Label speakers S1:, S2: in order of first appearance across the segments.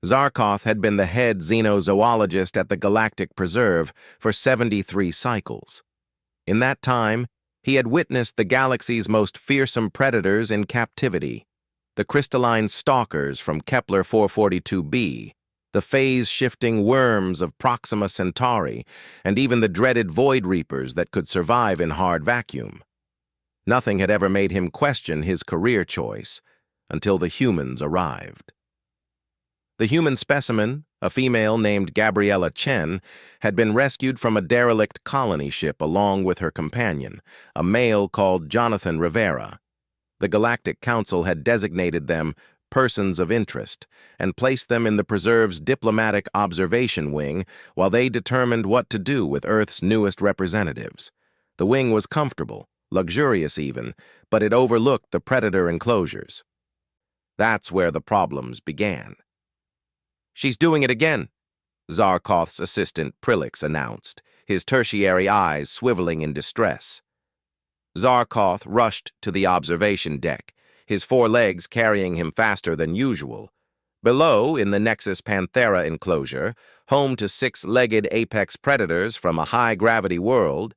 S1: Zarkoth had been the head xenozoologist at the Galactic Preserve for 73 cycles. In that time, he had witnessed the galaxy's most fearsome predators in captivity, the crystalline stalkers from Kepler 442b, the phase-shifting worms of Proxima Centauri, and even the dreaded void reapers that could survive in hard vacuum. Nothing had ever made him question his career choice until the humans arrived. The human specimen, a female named Gabriella Chen, had been rescued from a derelict colony ship along with her companion, a male called Jonathan Rivera. The Galactic Council had designated them persons of interest and placed them in the Preserve's diplomatic observation wing while they determined what to do with Earth's newest representatives. The wing was comfortable, luxurious even, but it overlooked the predator enclosures. That's where the problems began. "She's doing it again," Zarkoth's assistant Prilix announced, his tertiary eyes swiveling in distress. Zarkoth rushed to the observation deck, his 4 legs carrying him faster than usual. Below, in the Nexus Panthera enclosure, home to 6-legged apex predators from a high-gravity world,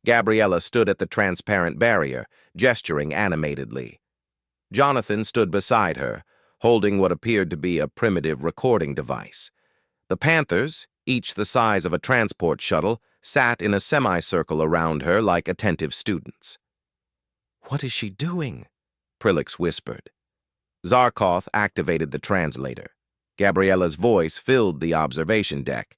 S1: Gabriella stood at the transparent barrier, gesturing animatedly. Jonathan stood beside her, holding what appeared to be a primitive recording device. The Panthers, each the size of a transport shuttle, sat in a semicircle around her like attentive students. "What is she doing?" Prilix whispered. Zarkoth activated the translator. Gabriella's voice filled the observation deck.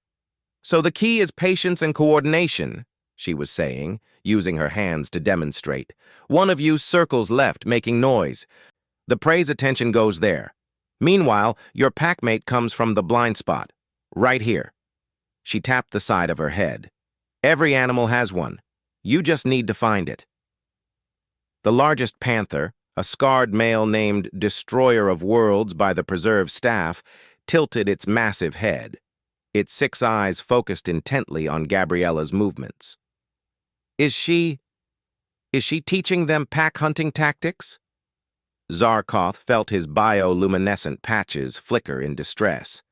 S1: "So the key is patience and coordination," she was saying, using her hands to demonstrate. "One of you circles left, making noise. The prey's attention goes there. Meanwhile, your packmate comes from the blind spot, right here." She tapped the side of her head. "Every animal has one. You just need to find it." The largest panther, a scarred male named Destroyer of Worlds by the Preserve staff, tilted its massive head. Its 6 eyes focused intently on Gabriella's movements. Is she teaching them pack-hunting tactics?" Zarkoth felt his bioluminescent patches flicker in distress.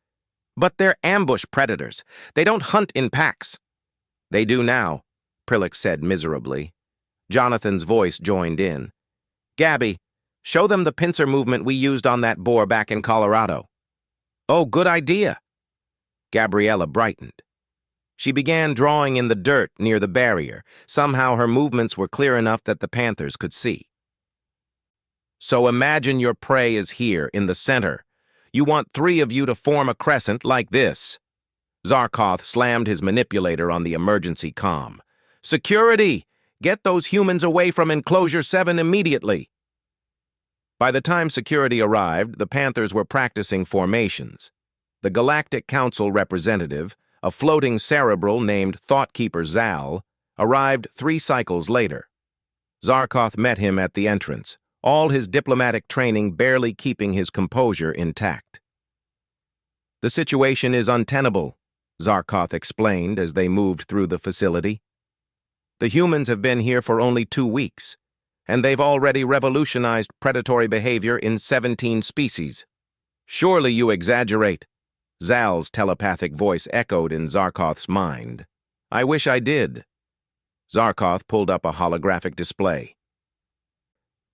S1: "But they're ambush predators. They don't hunt in packs." "They do now," Prilix said miserably. Jonathan's voice joined in. "Gabby, show them the pincer movement we used on that boar back in Colorado." "Oh, good idea." Gabriella brightened. She began drawing in the dirt near the barrier. Somehow her movements were clear enough that the Panthers could see. "So imagine your prey is here, in the center. You want 3 of you to form a crescent like this." Zarkoth slammed his manipulator on the emergency comm. "Security! Get those humans away from Enclosure 7 immediately." By the time security arrived, the Panthers were practicing formations. The Galactic Council representative, a floating cerebral named Thoughtkeeper Zal, arrived 3 cycles later. Zarkoth met him at the entrance, all his diplomatic training barely keeping his composure intact. "The situation is untenable," Zarkoth explained as they moved through the facility. "The humans have been here for only 2 weeks, and they've already revolutionized predatory behavior in 17 species. Surely you exaggerate." Zal's telepathic voice echoed in Zarkoth's mind. "I wish I did." Zarkoth pulled up a holographic display.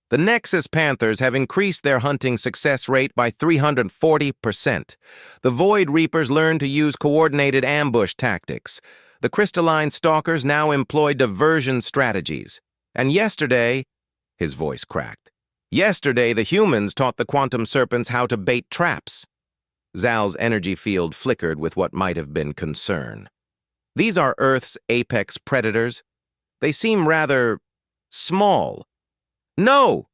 S1: "The Nexus Panthers have increased their hunting success rate by 340%. The Void Reapers learned to use coordinated ambush tactics. The crystalline stalkers now employ diversion strategies. And yesterday," his voice cracked, "yesterday the humans taught the quantum serpents how to bait traps." Zal's energy field flickered with what might have been concern. "These are Earth's apex predators. They seem rather small." "No!"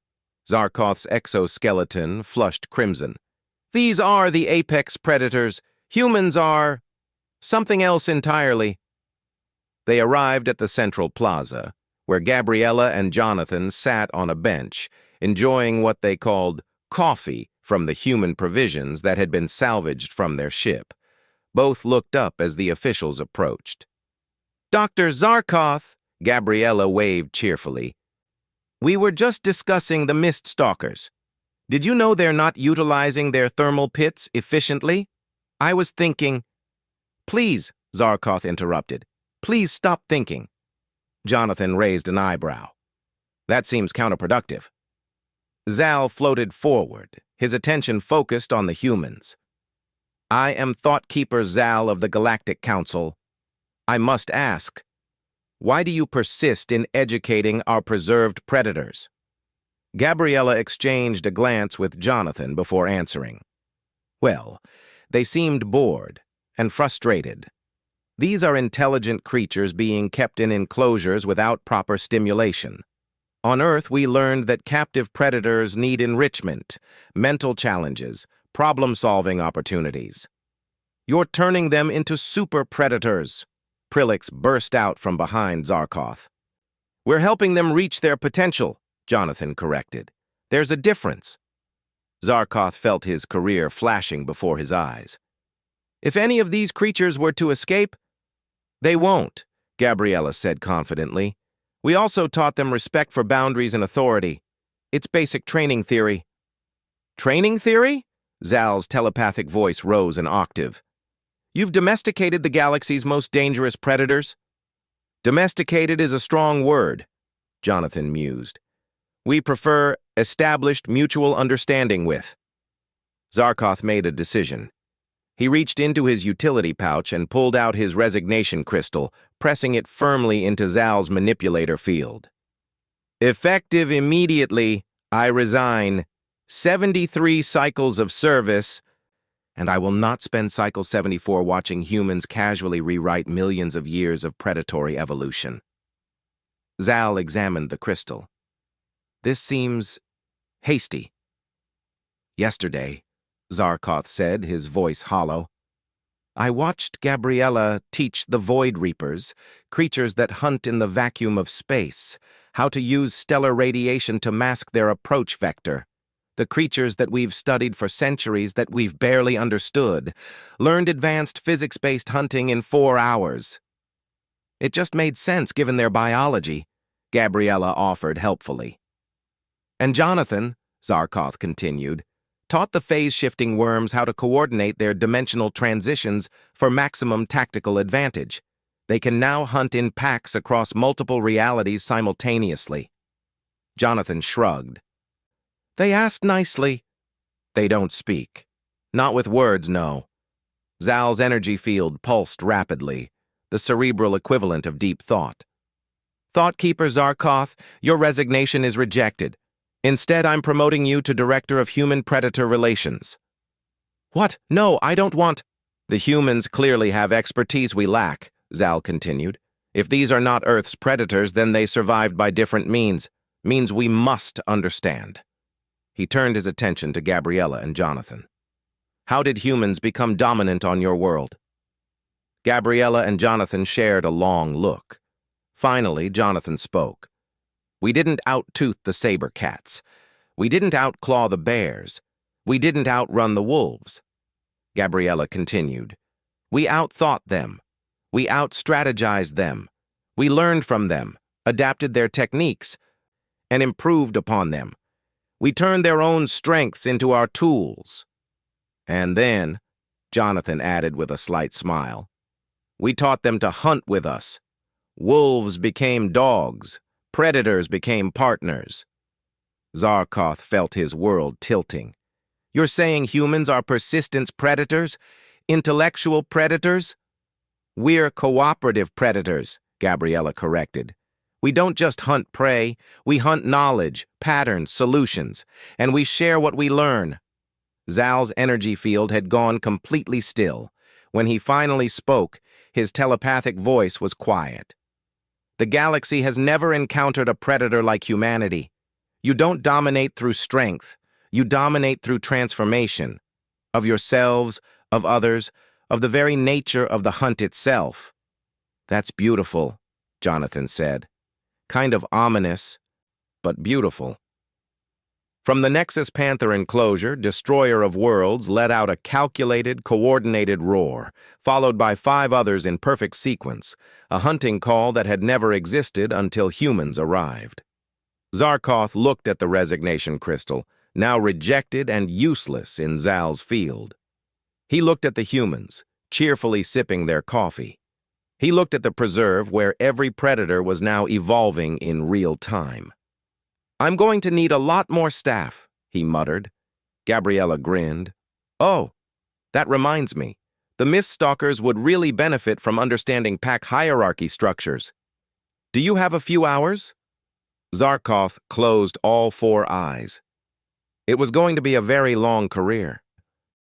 S1: Zarkoth's exoskeleton flushed crimson. "These are the apex predators. Humans are something else entirely." They arrived at the central plaza, where Gabriella and Jonathan sat on a bench, enjoying what they called coffee from the human provisions that had been salvaged from their ship. Both looked up as the officials approached. "Dr. Zarkoth," Gabriella waved cheerfully. "We were just discussing the mist stalkers. Did you know they're not utilizing their thermal pits efficiently?" I was thinking— Please, Zarkoth interrupted. Please stop thinking. Jonathan raised an eyebrow. That seems counterproductive. Zal floated forward, his attention focused on the humans. I am Thoughtkeeper Zal of the Galactic Council. I must ask, why do you persist in educating our preserved predators? Gabriella exchanged a glance with Jonathan before answering. Well, they seemed bored and frustrated. These are intelligent creatures being kept in enclosures without proper stimulation. On Earth, we learned that captive predators need enrichment, mental challenges, problem-solving opportunities. You're turning them into super predators, Prilix burst out from behind Zarkoth. We're helping them reach their potential, Jonathan corrected. There's a difference. Zarkoth felt his career flashing before his eyes. If any of these creatures were to escape, they won't, Gabriella said confidently. We also taught them respect for boundaries and authority. It's basic training theory. Training theory? Zal's telepathic voice rose an octave. You've domesticated the galaxy's most dangerous predators? Domesticated is a strong word, Jonathan mused. We prefer established mutual understanding with. Zarkoth made a decision. He reached into his utility pouch and pulled out his resignation crystal, pressing it firmly into Zal's manipulator field. Effective immediately, I resign. 73 cycles of service, and I will not spend cycle 74 watching humans casually rewrite millions of years of predatory evolution. Zal examined the crystal. This seems hasty. Yesterday, Zarkoth said, his voice hollow, I watched Gabriella teach the Void Reapers, creatures that hunt in the vacuum of space, how to use stellar radiation to mask their approach vector. The creatures that we've studied for centuries that we've barely understood, learned advanced physics-based hunting in 4 hours. It just made sense given their biology, Gabriella offered helpfully. And Jonathan, Zarkoth continued, taught the phase-shifting worms how to coordinate their dimensional transitions for maximum tactical advantage. They can now hunt in packs across multiple realities simultaneously. Jonathan shrugged. They asked nicely. They don't speak. Not with words, no. Zal's energy field pulsed rapidly, the cerebral equivalent of deep thought. Thoughtkeeper Zarkoth, your resignation is rejected. Instead, I'm promoting you to Director of Human-Predator Relations. What? No, I don't want— The humans clearly have expertise we lack, Zal continued. If these are not Earth's predators, then they survived by different means we must understand. He turned his attention to Gabriella and Jonathan. How did humans become dominant on your world? Gabriella and Jonathan shared a long look. Finally, Jonathan spoke. We didn't out-tooth the saber cats. We didn't outclaw the bears. We didn't outrun the wolves. Gabriella continued. We outthought them. We out-strategized them. We learned from them, adapted their techniques, and improved upon them. We turned their own strengths into our tools. And then, Jonathan added with a slight smile, we taught them to hunt with us. Wolves became dogs. Predators became partners. Zarkoth felt his world tilting. You're saying humans are persistence predators? Intellectual predators? We're cooperative predators, Gabriella corrected. We don't just hunt prey, we hunt knowledge, patterns, solutions, and we share what we learn. Zal's energy field had gone completely still. When he finally spoke, his telepathic voice was quiet. The galaxy has never encountered a predator like humanity. You don't dominate through strength. You dominate through transformation. Of yourselves, of others, of the very nature of the hunt itself. That's beautiful, Jonathan said. Kind of ominous, but beautiful. From the Nexus Panther enclosure, Destroyer of Worlds let out a calculated, coordinated roar, followed by 5 others in perfect sequence, a hunting call that had never existed until humans arrived. Zarkoth looked at the resignation crystal, now rejected and useless in Zal's field. He looked at the humans, cheerfully sipping their coffee. He looked at the preserve where every predator was now evolving in real time. "I'm going to need a lot more staff," he muttered. Gabriella grinned. "Oh, that reminds me. The Mist Stalkers would really benefit from understanding pack hierarchy structures. Do you have a few hours?" Zarkoth closed all four eyes. It was going to be a very long career.